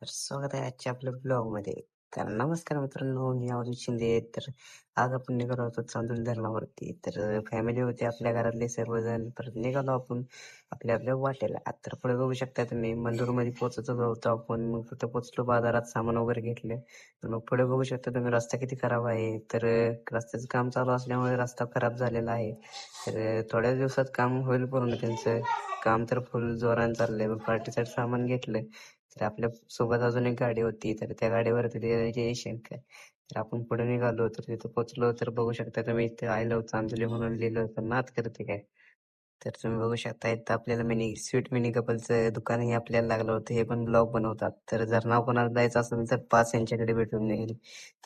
तर स्वागत आहे आजच्या आपल्या ब्लॉगमध्ये. तर नमस्कार मित्रांनो, मी अवधूत शिंदे. तर आज आपण निघालो होतो चांदोली धरणावरती. तर फॅमिली होती आपल्या घरातले सर्वजण. तर निघालो आपण आपल्या आपल्या वाटेला. तर पुढे बघू शकता तुम्ही मंदुरमध्ये पोहोचत होतो आपण. मग तिथं पोहोचलो, बाजारात सामान वगैरे घेतलं. तर मग पुढे बघू शकता तुम्ही रस्ता किती खराब आहे. तर रस्त्याचं काम चालू असल्यामुळे रस्ता खराब झालेला आहे. तर थोड्या दिवसात काम होईल पूर्ण त्यांचं. काम तर फुल जोरानं चाललंय. मग पार्टीसाठी सामान घेतलं. तर आपल्या सोबत अजून एक गाडी होती. तर त्या गाडीवरती ते शंकर. तर आपण पुढे निघालो. तर तिथं पोहोचलो. तर बघू शकता तुम्ही इथे आय लव्ह चांदोली म्हणून लिहिलं होतं. नाद करते काय. तर तुम्ही बघू शकता इथं आपल्याला मिनी कपलचं दुकानही आपल्याला लागलं होतं. हे पण ब्लॉग बनवतात. तर जर नाव कोणाला द्यायचं असेल तर पास यांच्याकडे भेटून जाईल.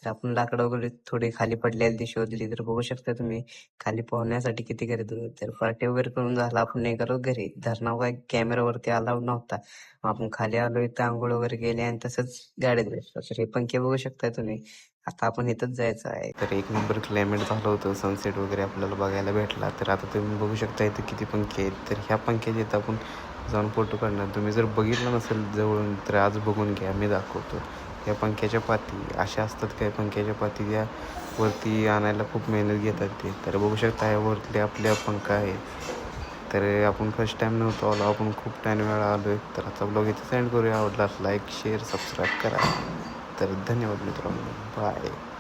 तर आपण लाकडं वगैरे थोडी खाली पडलेली ती शोधली. तर बघू शकता तुम्ही खाली पोहण्यासाठी किती गर्दी होती. तर पार्टी वगैरे करून झाला आपण निघालो घरी. धरणावर काय कॅमेरावरती अलाउड नव्हता. मग आपण खाली आलो, इथं आंघोळ वगैरे केली आणि तसंच गाडीत बसलो. तर हे पंखे बघू शकताय तुम्ही. आता आपण इथंच जायचं आहे. तर एक नंबर क्लायमेट झालं होतं. सनसेट वगैरे आपल्याला बघायला भेटला. तर आता तुम्ही बघू शकता इथं किती पंखे आहेत. तर ह्या पंख्याचे इथं आपण जाऊन फोटो काढणार. तुम्ही जर बघितलं नसेल जवळून तर आज बघून घ्या, मी दाखवतो. या पंख्याच्या पाती अशा असतात काय, पंख्याच्या पाती या वरती आणायला खूप मेहनत घेतात ते. तर बघू शकता ह्या वरती आपल्या पंखा आहे. तर आपण फर्स्ट टाईम नव्हतो आलो, आपण खूप टाईम वेळा आलो आहे. तर आता ब्लॉग इथे सेंड करूया. आवडला लाईक शेअर सबस्क्राईब करा. तर धन्यवाद मित्रांनो, बाय.